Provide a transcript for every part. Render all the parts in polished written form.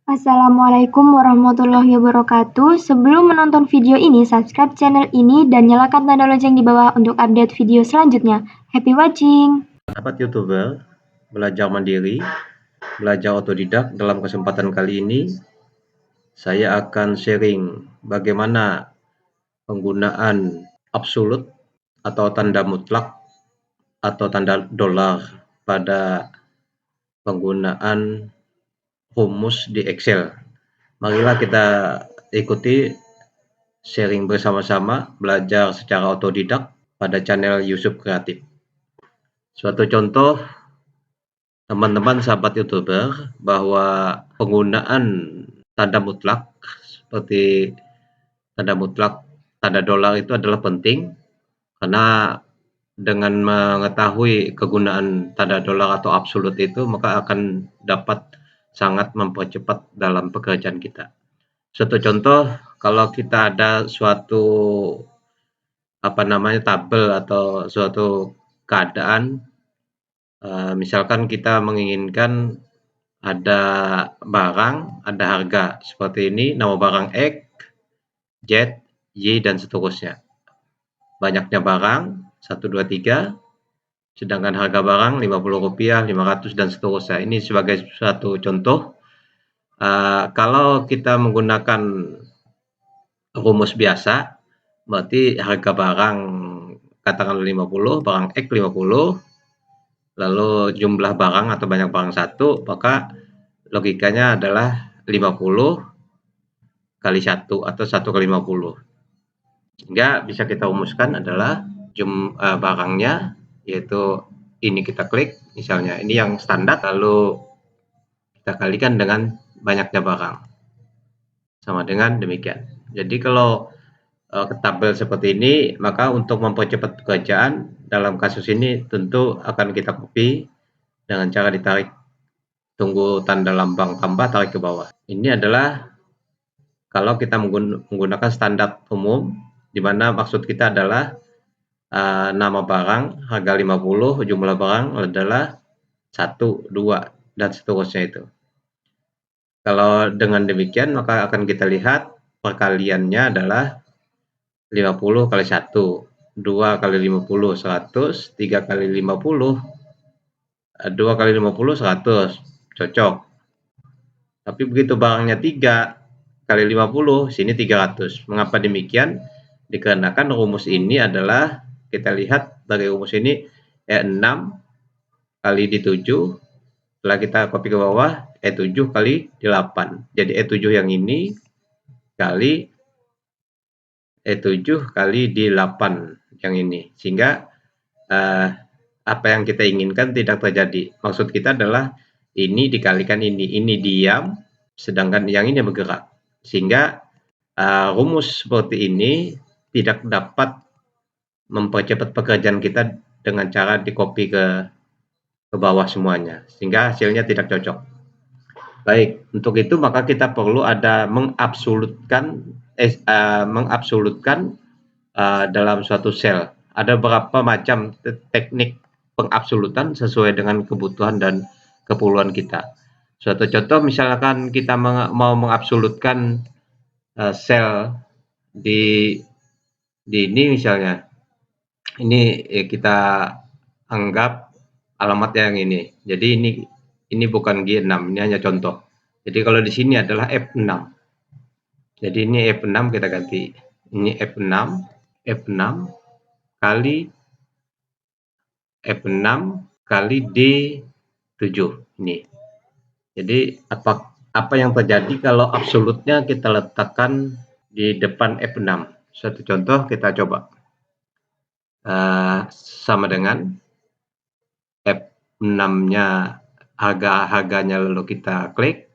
Assalamualaikum warahmatullahi wabarakatuh. Sebelum menonton video ini, subscribe channel ini dan nyalakan tanda lonceng di bawah untuk update video selanjutnya. Happy watching! Sahabat YouTuber, belajar mandiri, belajar otodidak. Dalam kesempatan kali ini, saya akan sharing bagaimana penggunaan absolut atau tanda mutlak atau tanda dolar pada penggunaan rumus di Excel. Marilah kita ikuti sharing bersama-sama, belajar secara otodidak pada channel Yusuf Kreatif. Suatu contoh, teman-teman sahabat YouTuber, bahwa penggunaan tanda mutlak seperti tanda mutlak, tanda dolar itu adalah penting karena dengan mengetahui kegunaan tanda dolar atau absolut itu, maka akan dapat sangat mempercepat dalam pekerjaan kita. Suatu contoh, kalau kita ada suatu tabel atau suatu keadaan, misalkan kita menginginkan ada barang, ada harga seperti ini, nama barang X, Z, Y, dan seterusnya. Banyaknya barang, 1, 2, 3, sedangkan harga barang Rp50, 500, dan seterusnya. Ini sebagai suatu contoh. Kalau kita menggunakan rumus biasa, berarti harga barang katakanlah 50, barang X 50, lalu jumlah barang atau banyak barang 1, maka logikanya adalah 50 kali 1 atau 1 kali 50. Sehingga bisa kita rumuskan adalah barangnya, yaitu ini kita klik, misalnya ini yang standar, lalu kita kalikan dengan banyaknya barang. Sama dengan demikian. Jadi kalau tabel seperti ini, maka untuk mempercepat pekerjaan, dalam kasus ini tentu akan kita copy dengan cara ditarik, tunggu tanda lambang tambah, tarik ke bawah. Ini adalah kalau kita menggunakan standar umum, di mana maksud kita adalah nama barang, harga 50, jumlah barang adalah 1, 2, dan seterusnya itu. Kalau dengan demikian, maka akan kita lihat perkaliannya adalah 50 kali 1, 2 kali 50, 100, 3 kali 50, 2 kali 50, 100, cocok. Tapi begitu barangnya 3 kali 50, sini 300. Mengapa demikian? Dikarenakan rumus ini adalah, kita lihat dari rumus ini, E6 kali D7, setelah kita copy ke bawah, E7 kali D8. Jadi E7 yang ini kali E7 kali D8 yang ini. Sehingga apa yang kita inginkan tidak terjadi. Maksud kita adalah ini dikalikan ini diam, sedangkan yang ini bergerak. Sehingga rumus seperti ini tidak dapat mempercepat pekerjaan kita dengan cara di-copy ke bawah semuanya, sehingga hasilnya tidak cocok. Baik, untuk itu maka kita perlu ada mengabsolutkan dalam suatu sel. Ada beberapa macam teknik pengabsolutan sesuai dengan kebutuhan dan keperluan kita. Suatu contoh, misalkan kita mau mengabsolutkan sel di ini misalnya, ini kita anggap alamat yang ini. Jadi ini bukan G6, ini hanya contoh. Jadi kalau di sini adalah F6. Jadi ini F6 kita ganti. Ini F6 kali F6 kali D7 ini. Jadi apa yang terjadi kalau absolutnya kita letakkan di depan F6? Suatu contoh kita coba. Sama dengan F6-nya harganya lalu kita klik.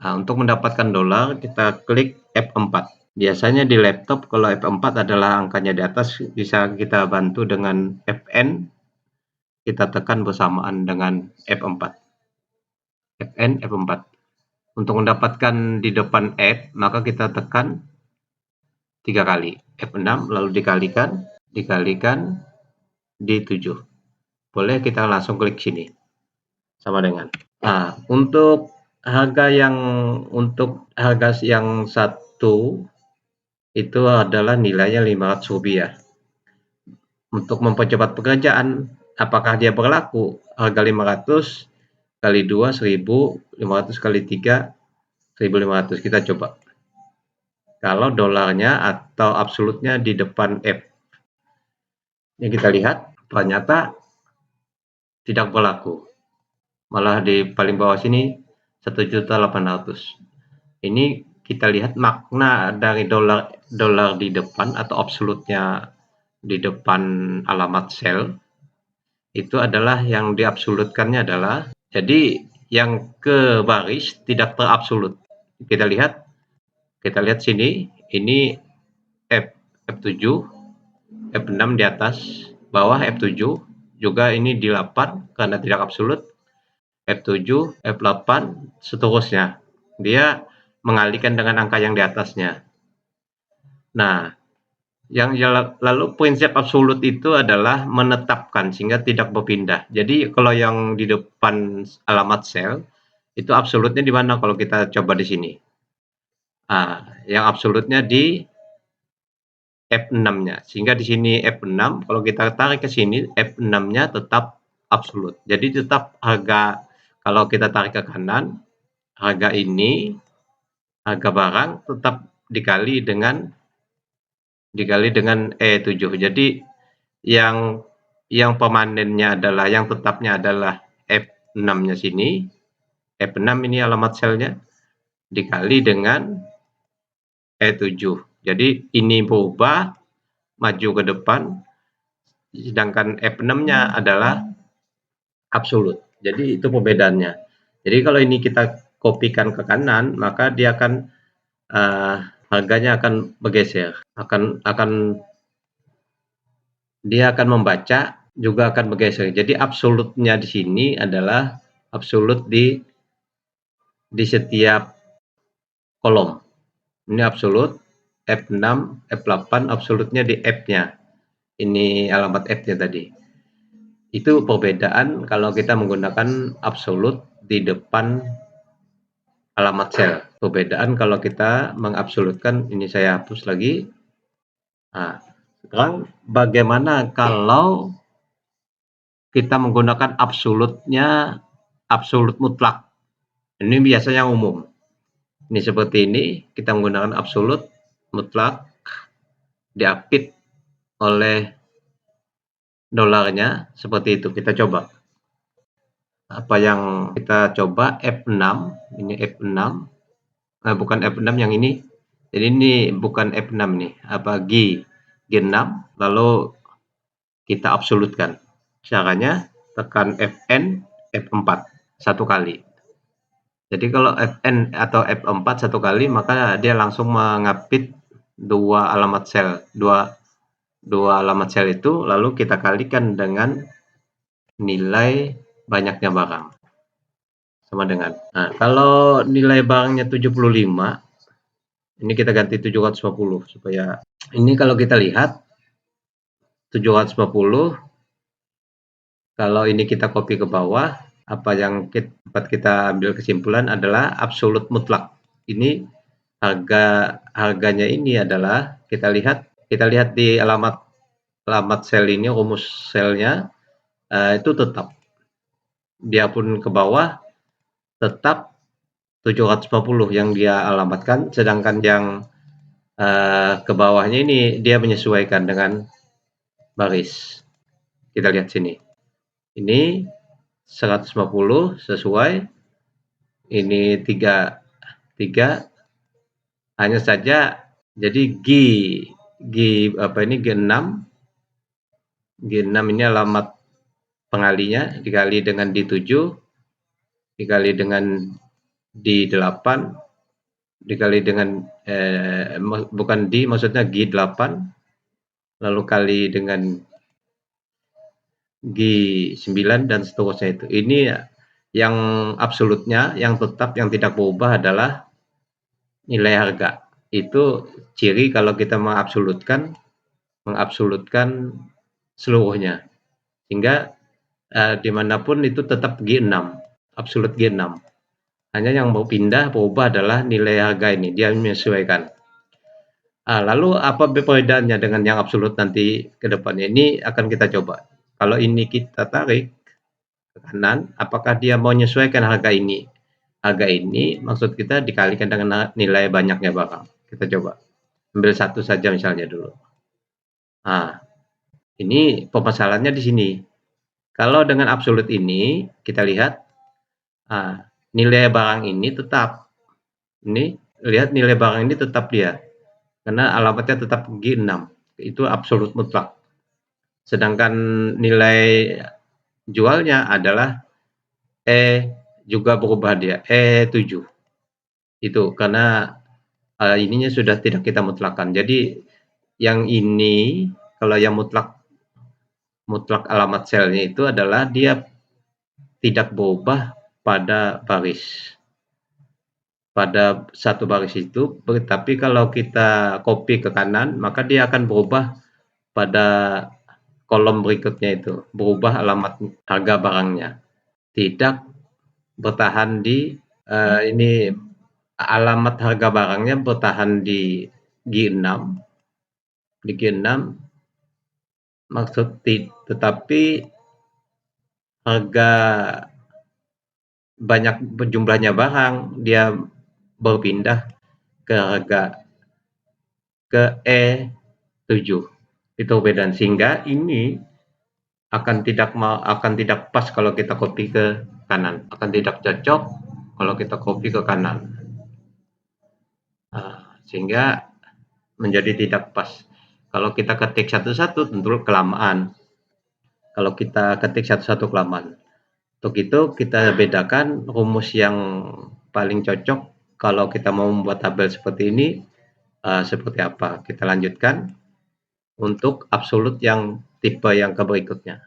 Untuk mendapatkan dolar kita klik F4. Biasanya di laptop kalau F4 adalah angkanya di atas, bisa kita bantu dengan Fn, kita tekan bersamaan dengan F4. Fn, F4. Untuk mendapatkan di depan F, maka kita tekan 3 kali. F6 lalu dikalikan D7. Boleh kita langsung klik sini. Sama dengan. Untuk harga yang untuk harga yang satu itu adalah nilainya Rp500. Untuk mempercepat pekerjaan, apakah dia berlaku harga 500 kali 2 1.000, 500 kali 3 1.500. Kita coba. Kalau dolarnya atau absolutnya di depan F. Ini kita lihat, ternyata tidak berlaku. Malah di paling bawah sini 1.800.000. Ini kita lihat makna dari dolar di depan atau absolutnya di depan alamat sel itu adalah yang diabsolutkannya adalah, jadi yang ke baris tidak terabsolut. Kita lihat sini, ini F7, F6 di atas, bawah F7, juga ini di 8 karena tidak absolut, F7, F8, seterusnya. Dia mengalihkan dengan angka yang di atasnya. Nah, yang lalu prinsip absolut itu adalah menetapkan sehingga tidak berpindah. Jadi kalau yang di depan alamat sel itu absolutnya di mana kalau kita coba di sini? Yang absolutnya di F6-nya. Sehingga di sini F6, kalau kita tarik ke sini F6-nya tetap absolut. Jadi tetap harga, kalau kita tarik ke kanan, harga ini, harga barang tetap dikali dengan E7. Jadi yang permanennya adalah, yang tetapnya adalah F6-nya sini. F6 ini alamat selnya dikali dengan E7. Jadi ini berubah maju ke depan, sedangkan F6-nya adalah absolut. Jadi itu perbedaannya. Jadi kalau ini kita kopikan ke kanan, maka dia akan harganya akan bergeser, dia akan membaca juga akan bergeser. Jadi absolutnya di sini adalah absolut di setiap kolom. Ini absolut, F6, F8 absolutnya di F-nya. Ini alamat F-nya tadi. Itu perbedaan kalau kita menggunakan absolut di depan alamat sel. Perbedaan kalau kita mengabsolutkan, ini saya hapus lagi. Nah, sekarang bagaimana kalau kita menggunakan absolutnya, absolut mutlak? Ini biasanya umum. Ini seperti ini, kita menggunakan absolut mutlak, diapit oleh dolarnya, seperti itu. Kita coba. Apa yang kita coba, F6, ini F6, bukan F6 yang ini. Jadi ini bukan F6 nih, G6, lalu kita absolutkan. Caranya tekan Fn, F4 satu kali. Jadi kalau Fn atau F4 satu kali, maka dia langsung mengapit dua alamat sel, dua alamat sel itu, lalu kita kalikan dengan nilai banyaknya barang. Sama dengan, nah, kalau nilai barangnya 75, ini kita ganti 750 supaya, ini kalau kita lihat 750, kalau ini kita copy ke bawah, apa yang kita ambil kesimpulan adalah absolut mutlak. Ini harganya ini adalah, kita lihat di alamat sel ini, rumus selnya itu tetap, dia pun ke bawah tetap 750 yang dia alamatkan, sedangkan yang ke bawahnya ini dia menyesuaikan dengan baris. Kita lihat sini, ini 150 sesuai, ini 3 hanya saja, jadi G6 ini alamat pengalinya, dikali dengan D7, dikali dengan D8, dikali dengan bukan D, maksudnya G8, lalu kali dengan G9 dan seterusnya. Itu ini yang absolutnya, yang tetap, yang tidak berubah adalah nilai harga. Itu ciri kalau kita mengabsolutkan seluruhnya, sehingga dimanapun itu tetap G6, absolut G6. Hanya yang mau berubah adalah nilai harga ini, dia menyesuaikan. Lalu apa perbedaannya dengan yang absolut nanti ke depannya? Ini akan kita coba. Kalau ini kita tarik ke kanan, apakah dia mau menyesuaikan harga ini? Harga ini maksud kita dikalikan dengan nilai banyaknya barang. Kita coba. Ambil satu saja misalnya dulu. Nah, ini permasalahannya di sini. Kalau dengan absolut ini, kita lihat nilai barang ini tetap. Ini lihat nilai barang ini tetap dia. Karena alamatnya tetap G6. Itu absolut mutlak. Sedangkan nilai jualnya adalah juga berubah dia, E7. Itu karena ininya sudah tidak kita mutlakkan. Jadi yang ini kalau yang mutlak alamat selnya itu adalah dia tidak berubah pada baris. Pada satu baris itu, tapi kalau kita copy ke kanan, maka dia akan berubah pada kolom berikutnya itu, berubah alamat harga barangnya. Tidak bertahan di ini alamat harga barangnya bertahan di G6. Di G6 tetapi harga banyak jumlahnya barang dia berpindah ke harga ke E7. Itu perbedaan, sehingga ini akan tidak pas kalau kita copy ke kanan, akan tidak cocok kalau kita copy ke kanan. Sehingga menjadi tidak pas. Kalau kita ketik satu-satu tentu kelamaan. Kalau kita ketik satu-satu kelamaan. Untuk itu kita bedakan rumus yang paling cocok kalau kita mau membuat tabel seperti ini seperti apa. Kita lanjutkan untuk absolut yang tipe yang berikutnya.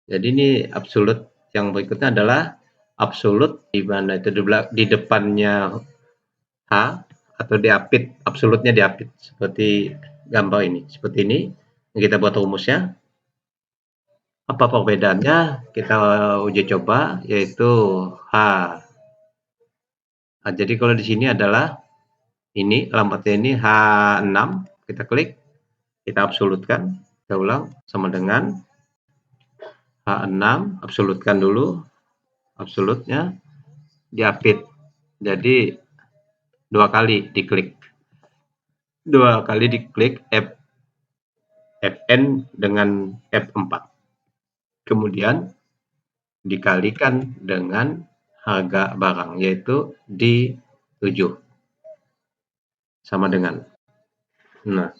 Jadi ini absolut yang berikutnya adalah absolut di mana itu di depannya H atau diapit, absolutnya diapit seperti gambar ini. Seperti ini kita buat rumusnya. Apa perbedaannya? Kita uji coba, yaitu H. Jadi kalau di sini adalah ini alamatnya ini H6, kita klik, kita absolutkan, kita ulang sama dengan H6, absolutkan dulu, absolutnya diapit. Jadi dua kali diklik Fn dengan F4, kemudian dikalikan dengan harga barang, yaitu di 7 sama dengan. Nah,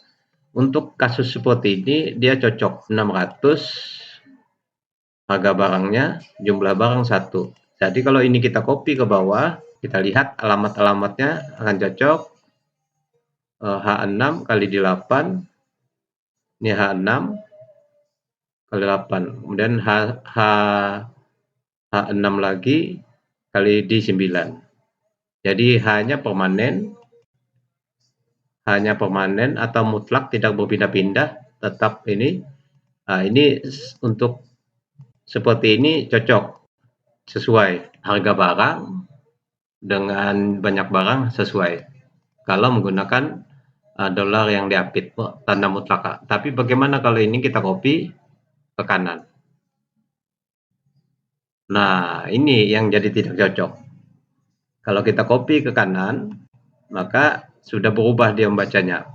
untuk kasus seperti ini dia cocok 600 harga barangnya, jumlah barang 1. Jadi kalau ini kita copy ke bawah, kita lihat alamat-alamatnya akan cocok. H6 kali di 8, ini H6 kali 8, kemudian H6 lagi kali di 9. Jadi hanya permanen atau mutlak, tidak berpindah-pindah, tetap ini. Ini untuk seperti ini cocok, sesuai harga barang dengan banyak barang sesuai. Kalau menggunakan dolar yang diapit tanda mutlak. Tapi bagaimana kalau ini kita copy ke kanan? Nah, ini yang jadi tidak cocok. Kalau kita copy ke kanan, maka sudah berubah dia membacanya.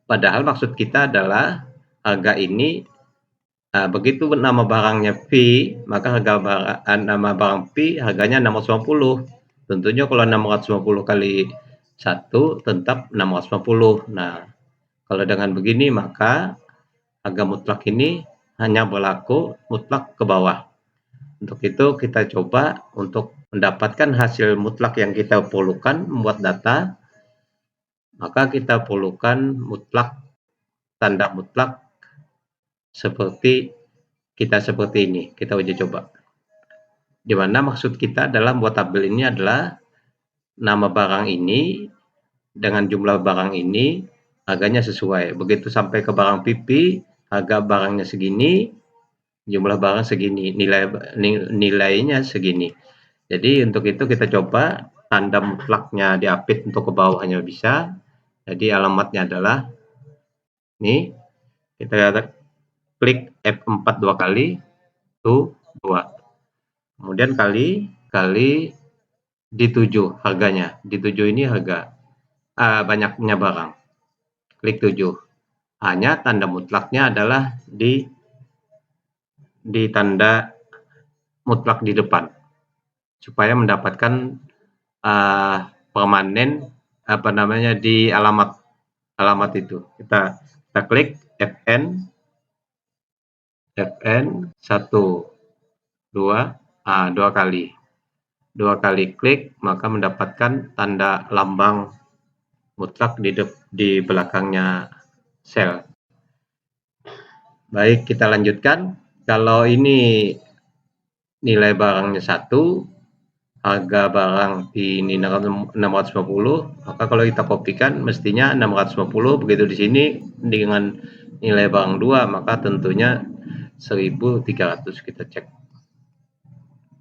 Padahal maksud kita adalah harga ini begitu nama barangnya P, maka nama barang P harganya 650. Tentunya kalau 650 kali 1 tetap 650. Nah, kalau dengan begini maka harga mutlak ini hanya berlaku mutlak ke bawah. Untuk itu kita coba untuk mendapatkan hasil mutlak yang kita perlukan membuat data, maka kita perlukan mutlak, tanda mutlak seperti ini. Kita uji coba. Di mana maksud kita dalam buat tabel ini adalah nama barang ini dengan jumlah barang ini harganya sesuai. Begitu sampai ke barang PP, harga barangnya segini, jumlah barang segini, nilainya segini. Jadi untuk itu kita coba tanda mutlaknya diapit untuk ke bawahnya bisa. Jadi alamatnya adalah ini, kita klik F4 2 kali, tuh 2. Kemudian kali di 7 harganya. Di 7 ini harga banyaknya barang. Klik 7. Hanya tanda mutlaknya adalah di tanda mutlak di depan supaya mendapatkan permanen di alamat itu. Kita klik Fn 1 2 kali. 2 kali klik maka mendapatkan tanda lambang mutlak di belakangnya sel. Baik, kita lanjutkan. Kalau ini nilai barangnya 1, harga barang di ini 650, maka kalau kita kopikan mestinya 650, begitu di sini dengan nilai barang 2, maka tentunya 1300. Kita cek.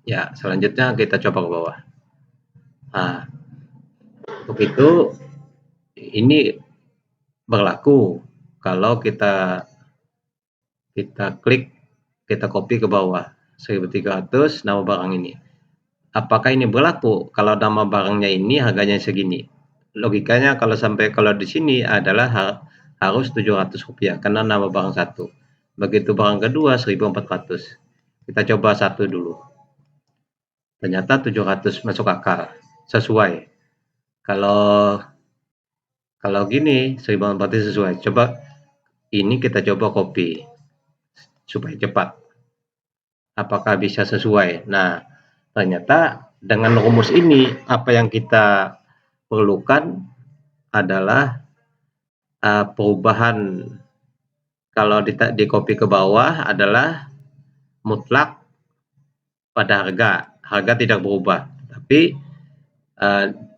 Ya, selanjutnya kita coba ke bawah. Nah, untuk itu ini berlaku kalau kita klik, kita copy ke bawah 1300 nama barang ini. Apakah ini berlaku kalau nama barangnya ini harganya segini? Logikanya kalau di sini adalah harus Rp700 karena nama barang 1. Begitu barang kedua 1.400. Kita coba 1 dulu. Ternyata 700 masuk akal, sesuai. Kalau gini 1.400 sesuai. Coba ini kita coba copy supaya cepat. Apakah bisa sesuai? Nah, ternyata dengan rumus ini apa yang kita perlukan adalah perubahan. Kalau di copy ke bawah adalah mutlak pada harga tidak berubah, tapi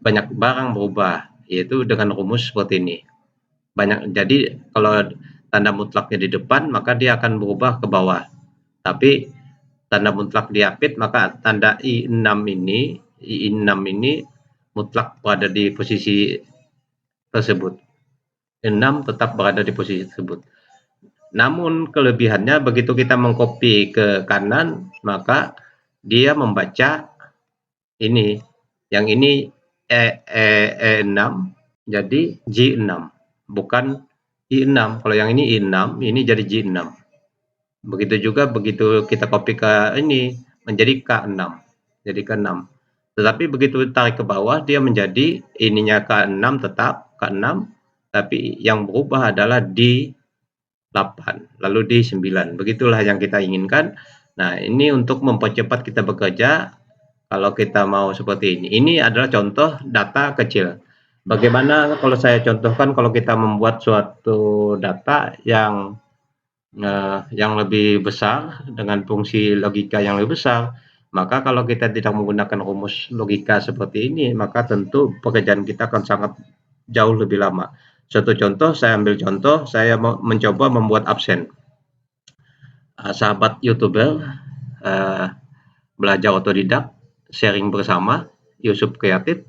banyak barang berubah, yaitu dengan rumus seperti ini. Jadi kalau tanda mutlaknya di depan maka dia akan berubah ke bawah, tapi tanda mutlak diapit maka tanda I6 ini mutlak berada di posisi tersebut. 6 tetap berada di posisi tersebut. Namun kelebihannya begitu kita mengcopy ke kanan maka dia membaca ini. Yang ini E6 jadi J6, bukan I6. Kalau yang ini I6, ini jadi J6. Begitu juga begitu kita copy ke ini menjadi K6. Jadi K6. Tetapi begitu tarik ke bawah dia menjadi ininya K6 tetap K6, tapi yang berubah adalah di 8 lalu di 9. Begitulah yang kita inginkan. Nah, ini untuk mempercepat kita bekerja kalau kita mau seperti ini. Ini adalah contoh data kecil. Bagaimana kalau saya contohkan kalau kita membuat suatu data yang lebih besar dengan fungsi logika yang lebih besar, maka kalau kita tidak menggunakan rumus logika seperti ini, maka tentu pekerjaan kita akan sangat jauh lebih lama. Suatu contoh, saya ambil contoh, saya mencoba membuat absen. Sahabat YouTuber belajar otodidak, sharing bersama, Yusuf Kreatif.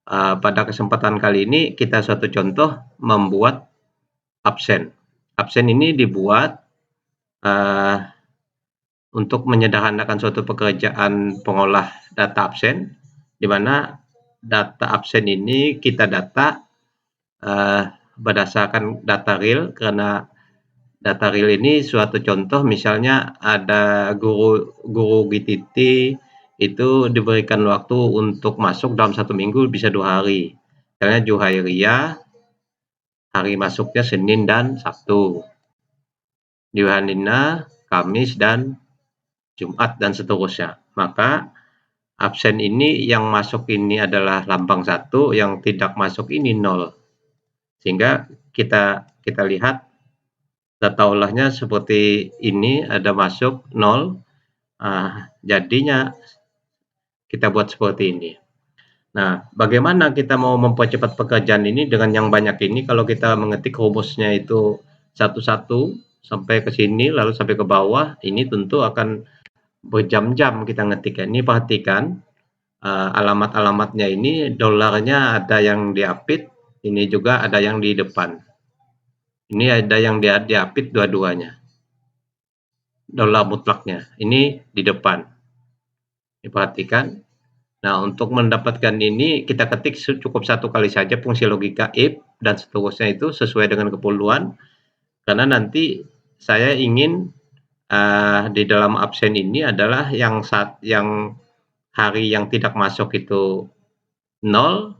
Pada kesempatan kali ini kita suatu contoh membuat absen. Absen ini dibuat untuk menyederhanakan suatu pekerjaan pengolah data absen, di mana data absen ini kita data berdasarkan data real, karena data real ini suatu contoh misalnya ada guru GTT itu diberikan waktu untuk masuk dalam 1 minggu bisa 2 hari. Misalnya Juhairia, hari masuknya Senin dan Sabtu. Yohanina, Kamis dan Jumat dan seterusnya. Maka absen ini yang masuk ini adalah lambang 1, yang tidak masuk ini 0. Sehingga kita lihat data olahnya seperti ini, ada masuk 0. Jadinya kita buat seperti ini. Nah, bagaimana kita mau mempercepat pekerjaan ini dengan yang banyak ini? Kalau kita mengetik rumusnya itu satu-satu sampai ke sini lalu sampai ke bawah, ini tentu akan berjam-jam kita ngetik. Ini perhatikan, alamat-alamatnya ini dolarnya ada yang diapit, ini juga ada yang di depan. Ini ada yang diapit dua-duanya. Dolar mutlaknya, ini di depan. Diperhatikan. Nah, untuk mendapatkan ini kita ketik cukup satu kali saja fungsi logika if dan seterusnya itu sesuai dengan keperluan, karena nanti saya ingin di dalam absen ini adalah yang hari yang tidak masuk itu 0,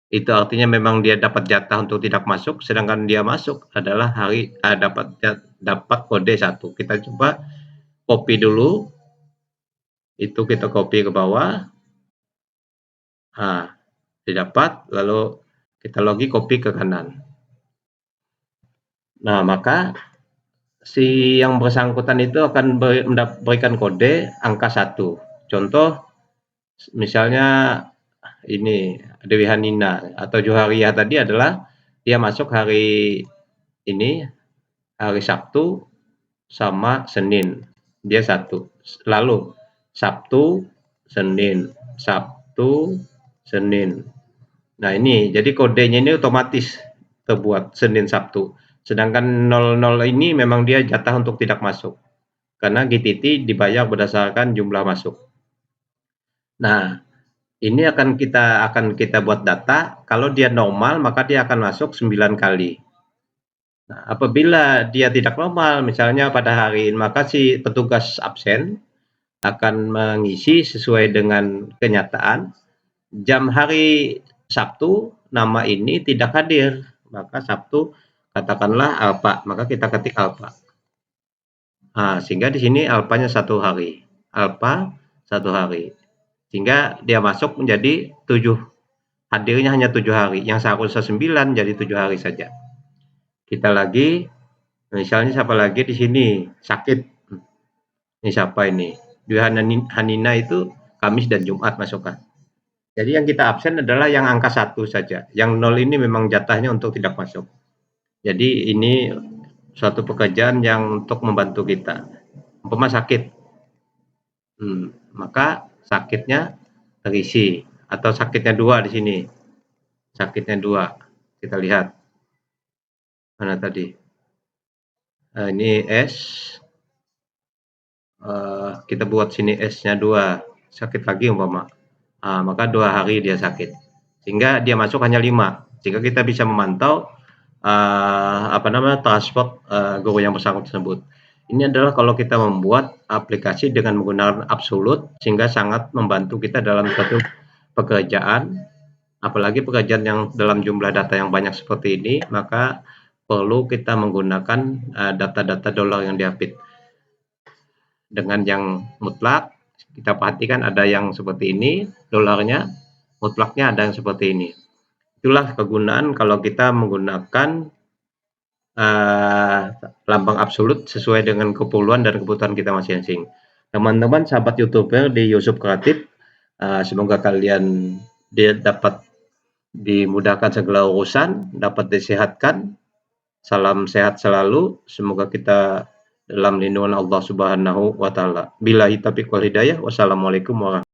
itu artinya memang dia dapat jatah untuk tidak masuk, sedangkan dia masuk adalah hari dapat kode 1. Kita coba copy dulu, itu kita copy ke bawah. Nah, didapat, lalu kita lagi copy ke kanan. Nah, maka si yang bersangkutan itu akan memberikan kode angka 1. Contoh, misalnya ini Dewi Hanina atau Johariah tadi adalah dia masuk hari ini, hari Sabtu sama Senin, dia 1. Lalu Sabtu, Senin, Sabtu, Senin. Nah ini, jadi kodenya ini otomatis terbuat Senin, Sabtu. Sedangkan 00 ini memang dia jatah untuk tidak masuk. Karena GTT dibayar berdasarkan jumlah masuk. Nah, ini akan kita buat data, kalau dia normal maka dia akan masuk 9 kali. Nah, apabila dia tidak normal, misalnya pada hari ini, maka si petugas absen akan mengisi sesuai dengan kenyataan. Jam hari Sabtu, nama ini tidak hadir, maka Sabtu katakanlah alfa, maka kita ketik alfa. Nah, sehingga di sini alfanya 1 hari, alfa 1 hari. Sehingga dia masuk menjadi 7, hadirnya hanya 7 hari, yang seharusnya 9 jadi 7 hari saja. Kita lagi, misalnya siapa lagi di sini sakit. Ini siapa ini? Dwi Hanina itu Kamis dan Jumat masukkan. Jadi yang kita absen adalah yang angka 1 saja. Yang 0 ini memang jatahnya untuk tidak masuk. Jadi ini suatu pekerjaan yang untuk membantu kita. Umpama sakit, maka sakitnya terisi, atau sakitnya 2 di sini. Sakitnya 2. Kita lihat. Mana tadi? Ini S. Kita buat sini S-nya 2. Sakit lagi umpama. Maka 2 hari dia sakit. Sehingga dia masuk hanya 5. Sehingga kita bisa memantau transport guru yang bersangkutan tersebut. Ini adalah kalau kita membuat aplikasi dengan menggunakan absolut, sehingga sangat membantu kita dalam suatu pekerjaan. Apalagi pekerjaan yang dalam jumlah data yang banyak seperti ini, maka perlu kita menggunakan data-data dolar yang diapit. Dengan yang mutlak, kita perhatikan ada yang seperti ini, dolarnya, mutlaknya ada yang seperti ini. Itulah kegunaan kalau kita menggunakan lambang absolut sesuai dengan keperluan dan kebutuhan kita masing-masing. Teman-teman sahabat YouTuber di Yusuf Kreatif, semoga kalian dapat dimudahkan segala urusan, dapat disehatkan. Salam sehat selalu. Semoga kita dalam lindungan Allah Subhanahu wa taala. Billahi taufiq wal hidayah. Wassalamualaikum warahmatullahi wabarakatuh.